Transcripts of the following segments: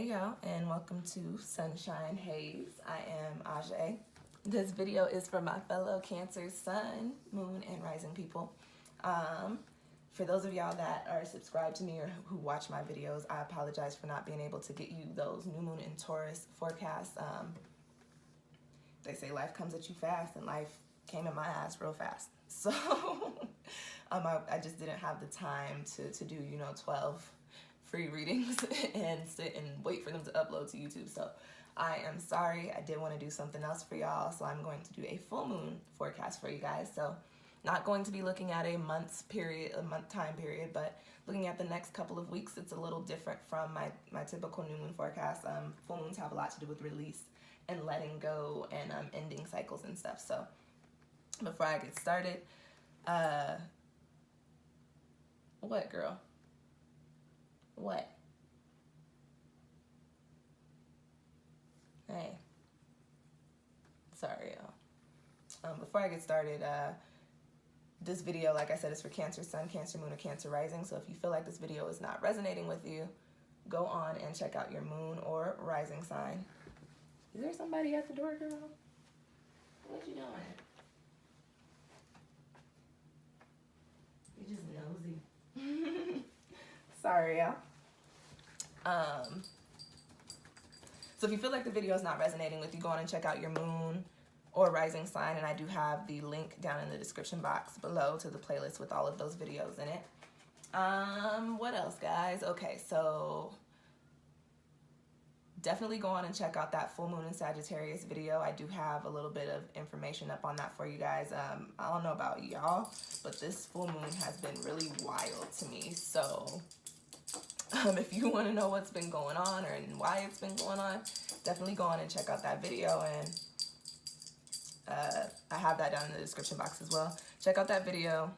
Hey y'all, and welcome to Sunshine Haze. I am Ajay. This video is for my fellow Cancer Sun, Moon, and Rising people. For those of y'all that are subscribed to me or who watch my videos, I apologize for not being able to get you those new moon and Taurus forecasts. They say life comes at you fast, and life came in my ass real fast. So I just didn't have the time to do, 12 free readings and sit and wait for them to upload to YouTube. So I am sorry. I did want to do something else for y'all. So I'm going to do a full moon forecast for you guys. So not going to be looking at a month time period, but looking at the next couple of weeks. It's a little different from my typical new moon forecast. Full moons have a lot to do with release and letting go and ending cycles and stuff. So before I get started, what, girl? What? Hey. Sorry, y'all. Before I get started, this video, like I said, is for Cancer Sun, Cancer Moon, or Cancer Rising. So if you feel like this video is not resonating with you, go on and check out your moon or rising sign. Is there somebody at the door, girl? What you doing? You just nosy. Sorry, y'all. So if you feel like the video is not resonating with you, go on and check out your moon or rising sign, and I do have the link down in the description box below to the playlist with all of those videos in it. What else, guys? Okay, so definitely go on and check out that full moon in Sagittarius video. I do have a little bit of information up on that for you guys. I don't know about y'all, but this full moon has been really wild to me. So if you want to know what's been going on or why it's been going on, definitely go on and check out that video, and I have that down in the description box as well. Check out that video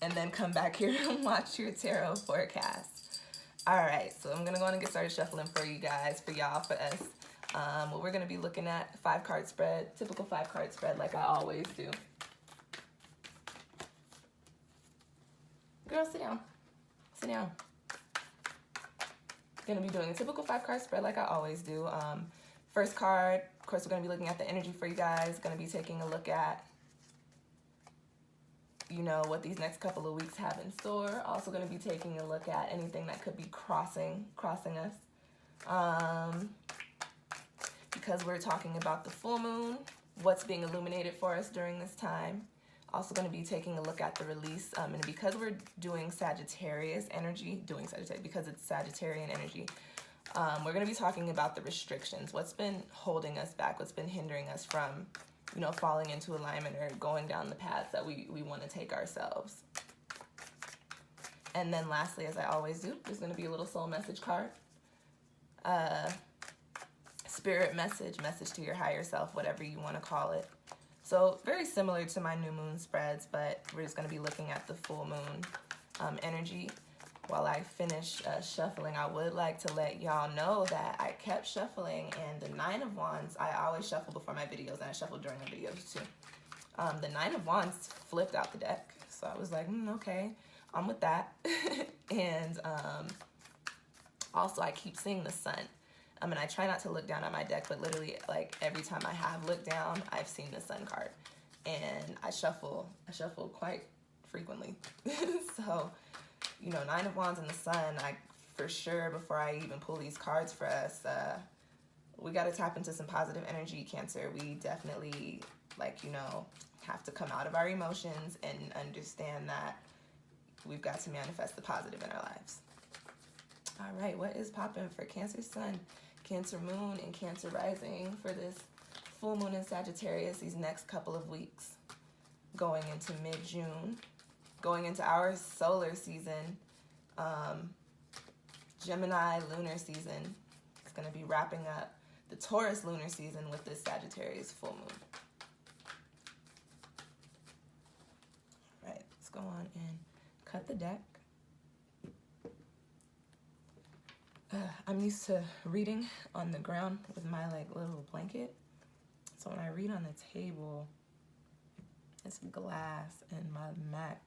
and then come back here and watch your tarot forecast. Alright, so I'm going to go on and get started shuffling for you guys, for y'all, for us. What we're going to be looking at, 5-card spread, typical 5-card spread like I always do. Girl, sit down. Sit down. Going to be doing a typical 5-card spread like I always do. First card, of course, we're going to be looking at the energy for you guys. Going to be taking a look at, what these next couple of weeks have in store. Also going to be taking a look at anything that could be crossing us. Because we're talking about the full moon, what's being illuminated for us during this time. Also going to be taking a look at the release, and because we're doing Sagittarius energy, because it's Sagittarian energy, we're going to be talking about the restrictions, what's been holding us back, what's been hindering us from, falling into alignment or going down the path that we want to take ourselves. And then lastly, as I always do, there's going to be a little soul message card. Spirit message to your higher self, whatever you want to call it. So very similar to my new moon spreads, but we're just going to be looking at the full moon energy. While I finish shuffling, I would like to let y'all know that I kept shuffling, and the 9 of Wands, I always shuffle before my videos, and I shuffle during my videos too. The 9 of Wands flipped out the deck, so I was like, okay, I'm with that. And also I keep seeing the sun. And I try not to look down at my deck, but literally, like, every time I have looked down, I've seen the sun card. And I shuffle quite frequently. So, 9 of Wands and the sun, for sure, before I even pull these cards for us, we got to tap into some positive energy, Cancer. We definitely, have to come out of our emotions and understand that we've got to manifest the positive in our lives. All right, what is popping for Cancer Sun, Cancer Moon, and Cancer Rising for this full moon in Sagittarius these next couple of weeks, going into mid-June, going into our solar season, Gemini lunar season. It's going to be wrapping up the Taurus lunar season with this Sagittarius full moon. All right, let's go on and cut the deck. I'm used to reading on the ground with my little blanket. So when I read on the table, it's glass, and my mat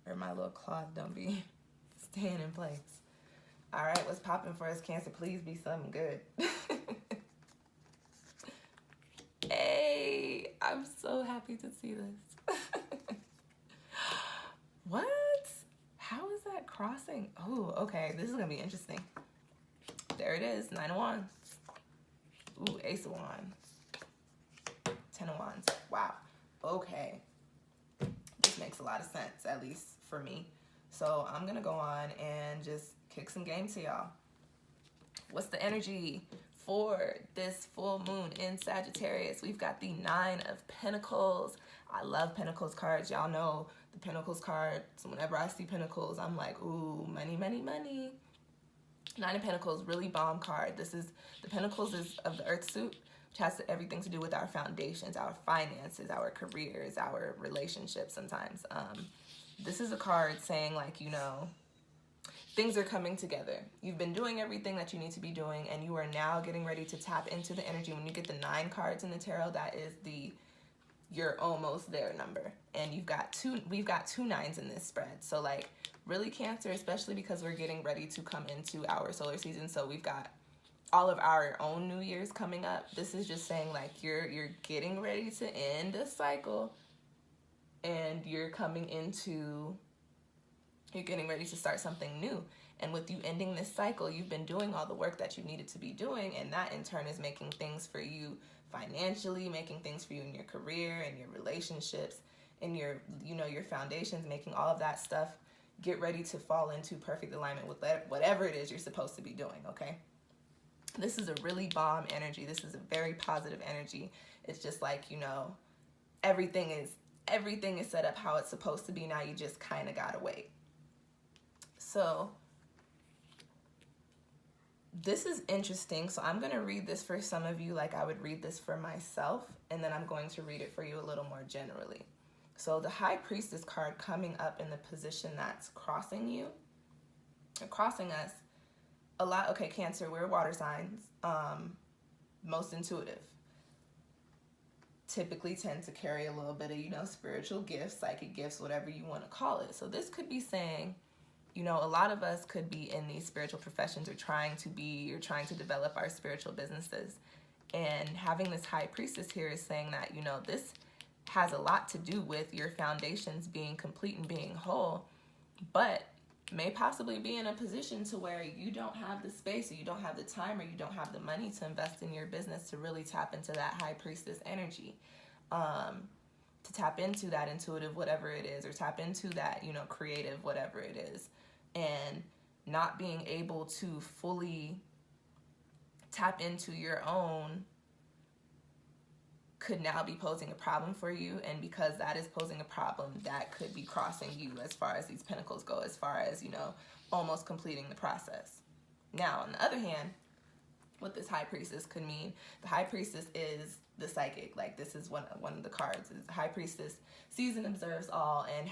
or my little cloth don't be staying in place. All right, what's popping for us, Cancer? Please be something good. Hey, I'm so happy to see this. What? How is that crossing? Oh, okay. This is going to be interesting. There it is. 9 of Wands. Ooh, Ace of Wands. 10 of Wands. Wow. Okay. This makes a lot of sense, at least for me. So I'm going to go on and just kick some game to y'all. What's the energy for this full moon in Sagittarius? We've got the 9 of Pentacles. I love Pentacles cards. Y'all know the Pentacles card. So whenever I see Pentacles, I'm like, ooh, money, money, money. 9 of Pentacles, really bomb card. This is, the Pentacles is of the Earth suit, which has everything to do with our foundations, our finances, our careers, our relationships sometimes. This is a card saying, like, you know, things are coming together. You've been doing everything that you need to be doing, and you are now getting ready to tap into the energy. When you get the 9 cards in the tarot, that is the you're almost there number. And we've got two 9s in this spread. So like really Cancer, especially because we're getting ready to come into our solar season. So we've got all of our own New Year's coming up. This is just saying like you're getting ready to end a cycle, and you're getting ready to start something new. And with you ending this cycle, you've been doing all the work that you needed to be doing, and that in turn is making things for you financially, making things for you in your career and your relationships and your, you know, your foundations, making all of that stuff get ready to fall into perfect alignment with whatever it is you're supposed to be doing, okay? This is a really bomb energy. This is a very positive energy. It's just like, you know, everything is set up how it's supposed to be. Now you just kind of gotta wait. So this is interesting. So I'm going to read this for some of you like I would read this for myself, and then I'm going to read it for you a little more generally. So the High Priestess card coming up in the position that's crossing you, or crossing us a lot. Okay, Cancer, we're water signs, most intuitive. Typically tend to carry a little bit of, you know, spiritual gifts, psychic gifts, whatever you want to call it. So this could be saying, you know, a lot of us could be in these spiritual professions or trying to develop our spiritual businesses. And having this High Priestess here is saying that, you know, this has a lot to do with your foundations being complete and being whole, but may possibly be in a position to where you don't have the space, or you don't have the time, or you don't have the money to invest in your business to really tap into that High Priestess energy. To tap into that intuitive whatever it is, or tap into that, you know, creative whatever it is, and not being able to fully tap into your own could now be posing a problem for you. And because that is posing a problem, that could be crossing you as far as these pentacles go, as far as, you know, almost completing the process. Now, on the other hand, what this High Priestess could mean, the High Priestess is the psychic. Like, this is one of the cards. Is the High Priestess sees and observes all, and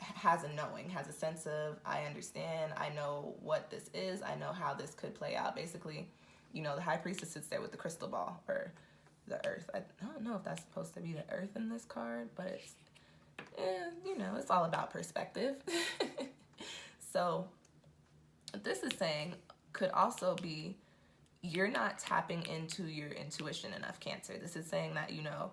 has a knowing, has a sense of, I understand, I know what this is, I know how this could play out. Basically, you know, the High Priestess sits there with the crystal ball, or the earth. I don't know if that's supposed to be the earth in this card, but it's, you know, it's all about perspective. So what this is saying could also be, you're not tapping into your intuition enough, Cancer. This is saying that, you know,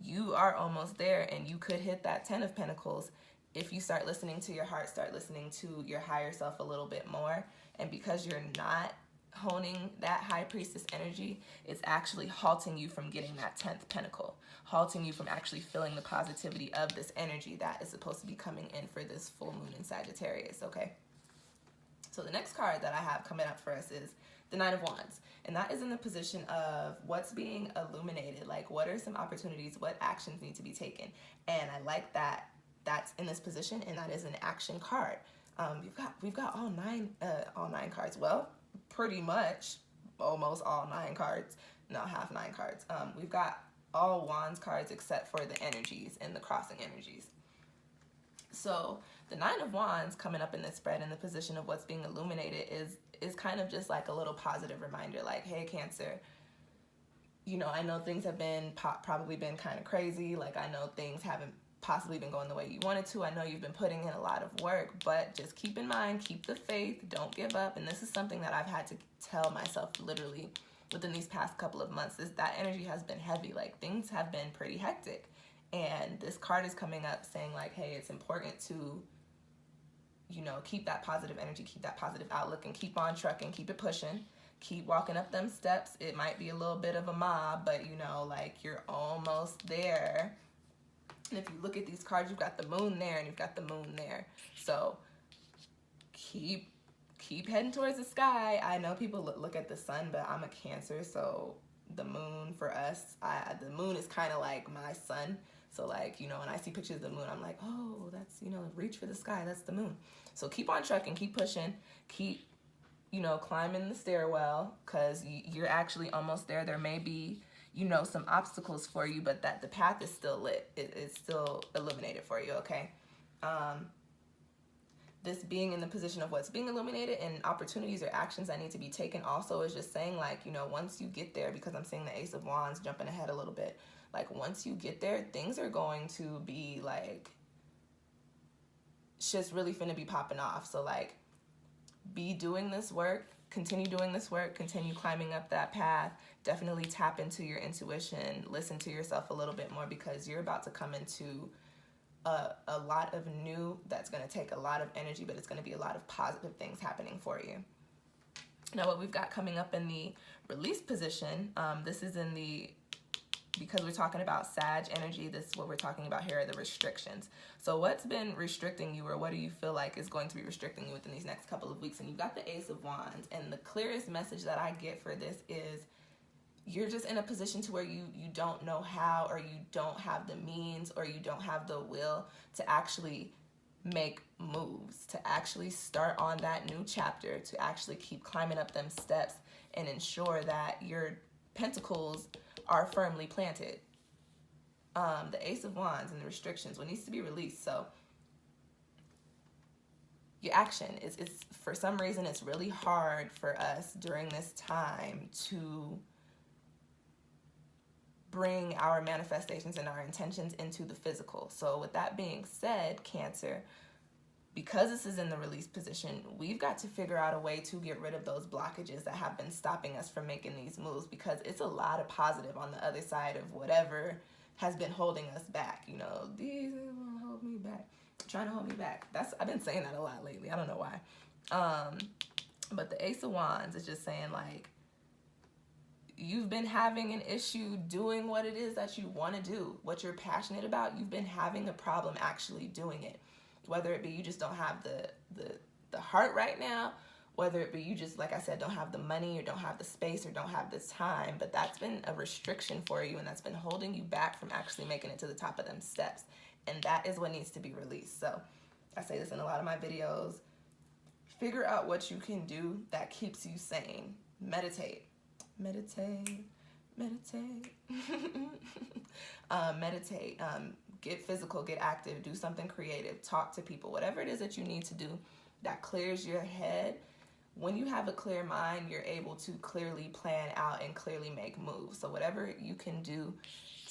you are almost there, and you could hit that 10 of Pentacles if you start listening to your heart, start listening to your higher self a little bit more. And because you're not honing that High Priestess energy, it's actually halting you from getting that 10th pentacle, halting you from actually feeling the positivity of this energy that is supposed to be coming in for this full moon in Sagittarius, okay? So the next card that I have coming up for us is the 9 of Wands, and that is in the position of what's being illuminated, like what are some opportunities, what actions need to be taken. And I like that that's in this position, and that is an action card. We've got all nine cards. Well, pretty much almost all 9 cards, no, half 9 cards. We've got all Wands cards except for the energies and the crossing energies. So the 9 of Wands coming up in this spread in the position of what's being illuminated is kind of just like a little positive reminder, like, hey, Cancer, you know, I know things have been probably been kind of crazy. Like, I know things haven't possibly been going the way you wanted to. I know you've been putting in a lot of work, but just keep in mind, keep the faith, don't give up. And this is something that I've had to tell myself literally within these past couple of months, is that energy has been heavy. Like, things have been pretty hectic. And this card is coming up saying like, hey, it's important to, you know, keep that positive energy, keep that positive outlook, and keep on trucking, keep it pushing, keep walking up them steps. It might be a little bit of a mob, but you know, like, you're almost there. And if you look at these cards, you've got the moon there and you've got the moon there. So keep heading towards the sky. I know people look at the sun, but I'm a Cancer, so the moon for us, the moon is kind of like my sun. So like, you know, when I see pictures of the moon, I'm like, oh, that's, you know, reach for the sky, that's the moon. So keep on trucking, keep pushing, keep, you know, climbing the stairwell, because you're actually almost there. There may be, you know, some obstacles for you, but that the path is still lit. It's still illuminated for you, okay? This being in the position of what's being illuminated and opportunities or actions that need to be taken also is just saying like, you know, once you get there, because I'm seeing the Ace of Wands jumping ahead a little bit, like once you get there, things are going to be like, shit's really finna be popping off. So like, be doing this work, continue doing this work, continue climbing up that path. Definitely tap into your intuition, listen to yourself a little bit more, because you're about to come into a lot of new that's going to take a lot of energy, but it's going to be a lot of positive things happening for you. Now what we've got coming up in the release position, this is in the, because we're talking about Sag energy, this is what we're talking about here are the restrictions. So what's been restricting you, or what do you feel like is going to be restricting you within these next couple of weeks? And you've got the Ace of Wands, and the clearest message that I get for this is you're just in a position to where you don't know how, or you don't have the means, or you don't have the will to actually make moves, to actually start on that new chapter, to actually keep climbing up them steps and ensure that your pentacles are firmly planted. The Ace of Wands and the restrictions, what needs to be released. So your action is for some reason, it's really hard for us during this time to bring our manifestations and our intentions into the physical. So with that being said, Cancer, because this is in the release position, we've got to figure out a way to get rid of those blockages that have been stopping us from making these moves, because it's a lot of positive on the other side of whatever has been holding us back. You know, these are gonna hold me back, trying to hold me back. I've been saying that a lot lately. I don't know why. But the Ace of Wands is just saying like, you've been having an issue doing what it is that you want to do, what you're passionate about. You've been having a problem actually doing it. Whether it be you just don't have the heart right now, whether it be you just, like I said, don't have the money, or don't have the space, or don't have the time, but that's been a restriction for you, and that's been holding you back from actually making it to the top of them steps. And that is what needs to be released. So I say this in a lot of my videos. Figure out what you can do that keeps you sane. Meditate. Meditate. Get physical, get active, do something creative, talk to people, whatever it is that you need to do that clears your head. When you have a clear mind, you're able to clearly plan out and clearly make moves. So whatever you can do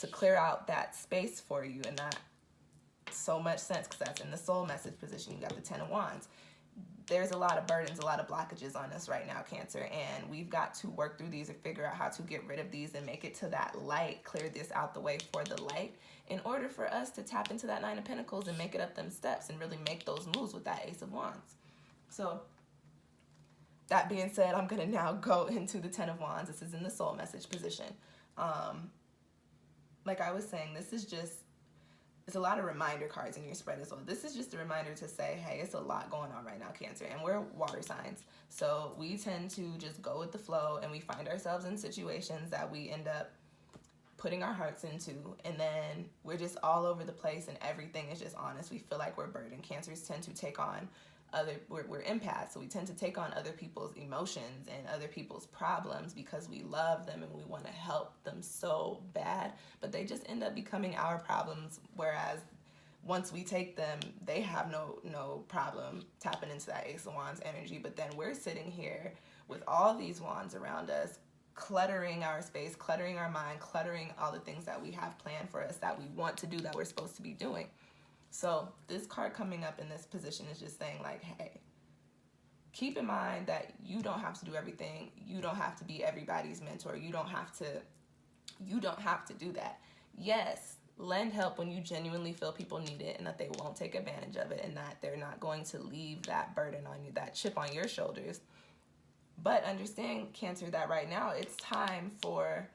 to clear out that space for you, and that so much sense, because that's in the soul message position. You got the 10 of Wands. There's a lot of burdens, a lot of blockages on us right now, Cancer, and we've got to work through these and figure out how to get rid of these and make it to that light, clear this out the way for the light, in order for us to tap into that 9 of Pentacles and make it up them steps and really make those moves with that Ace of Wands. So that being said, I'm going to now go into the 10 of Wands. This is in the soul message position. Like I was saying, this is just, it's a lot of reminder cards in your spread as well. This is just a reminder to say, hey, it's a lot going on right now, Cancer. And we're water signs. So we tend to just go with the flow, and we find ourselves in situations that we end up putting our hearts into. And then we're just all over the place, and everything is just on us. We feel like we're burdened. Cancers tend to take on we're empaths, so we tend to take on other people's emotions and other people's problems because we love them and we want to help them so bad, but they just end up becoming our problems, whereas once we take them, they have no problem tapping into that Ace of Wands energy. But then we're sitting here with all these wands around us, cluttering our space, cluttering our mind, cluttering all the things that we have planned for us, that we want to do, that we're supposed to be doing. So this card coming up in this position is just saying like, hey, keep in mind that you don't have to do everything. You don't have to be everybody's mentor. You don't have to do that. Yes, lend help when you genuinely feel people need it and that they won't take advantage of it and that they're not going to leave that burden on you, that chip on your shoulders. But understand, Cancer, that right now it's time for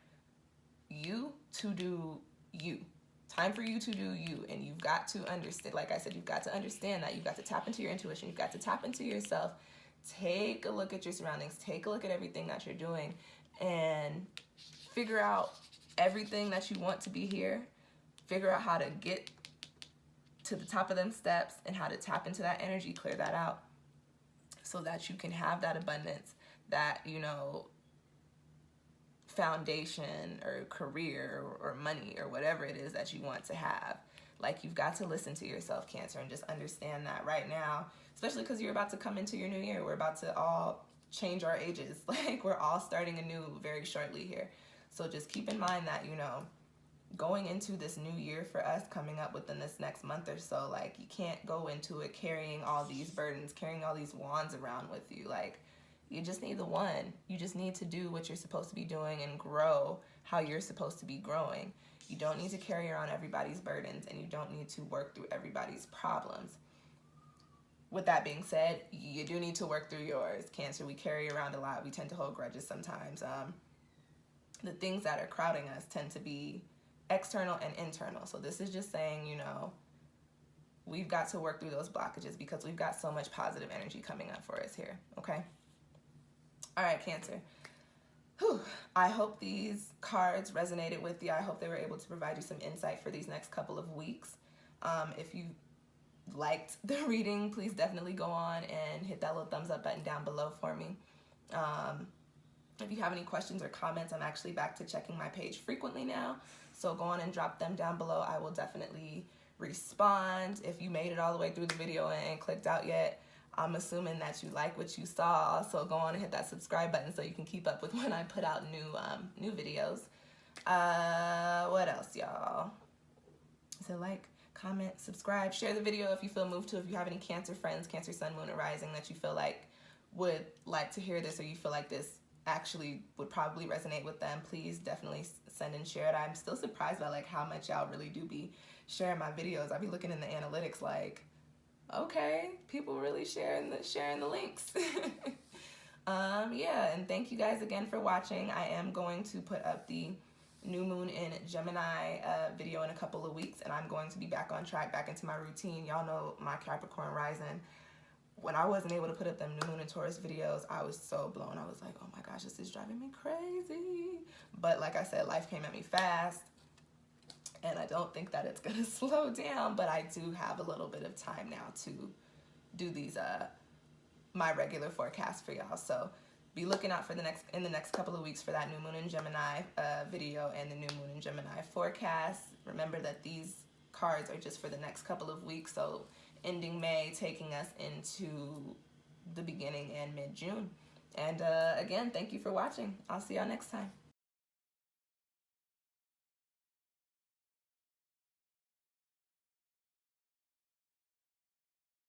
you to do you. Time for you to do you. And you've got to understand, like I said, you've got to understand that. You've got to tap into your intuition. You've got to tap into yourself. Take a look at your surroundings. Take a look at everything that you're doing and figure out everything that you want to be here. Figure out how to get to the top of them steps and how to tap into that energy, clear that out so that you can have that abundance, that, you know, foundation or career or money or whatever it is that you want to have. Like, you've got to listen to yourself, Cancer, and just understand that right now, especially because you're about to come into your new year. We're about to all change our ages. Like, we're all starting anew very shortly here. So just keep in mind that, you know, going into this new year for us coming up within this next month or so, like, you can't go into it carrying all these burdens, carrying all these wands around with you. Like, you just need the one. You just need to do what you're supposed to be doing and grow how you're supposed to be growing. You don't need to carry around everybody's burdens, and you don't need to work through everybody's problems. With that being said, you do need to work through yours, Cancer. We carry around a lot. We tend to hold grudges sometimes. The things that are crowding us tend to be external and internal. So this is just saying, you know, we've got to work through those blockages because we've got so much positive energy coming up for us here, okay? All right, Cancer. Whew. I hope these cards resonated with you. I hope they were able to provide you some insight for these next couple of weeks. If you liked the reading, please definitely go on and hit that little thumbs up button down below for me. If you have any questions or comments, I'm actually back to checking my page frequently now. So go on and drop them down below. I will definitely respond. If you made it all the way through the video and clicked out yet, I'm assuming that you like what you saw. So go on and hit that subscribe button so you can keep up with when I put out new videos. What else, y'all? So like, comment, subscribe, share the video if you feel moved to. If you have any Cancer friends, Cancer, Sun, Moon, or Rising, that you feel like would like to hear this, or you feel like this actually would probably resonate with them, please definitely send and share it. I'm still surprised by like how much y'all really do be sharing my videos. I be looking in the analytics like, okay, people really sharing the links. Yeah, and thank you guys again for watching. I am going to put up the new moon in Gemini video in a couple of weeks, and I'm going to be back on track, back into my routine. Y'all know my Capricorn rising. When I wasn't able to put up them new moon and Taurus videos, I was so blown. I was like, oh my gosh, this is driving me crazy. But like I said, life came at me fast, and I don't think that it's gonna slow down, but I do have a little bit of time now to do these my regular forecast for y'all. So be looking out for in the next couple of weeks for that new moon in Gemini video and the new moon in Gemini forecast. Remember that these cards are just for the next couple of weeks, so ending May, taking us into the beginning and mid-June. And again, thank you for watching. I'll see y'all next time.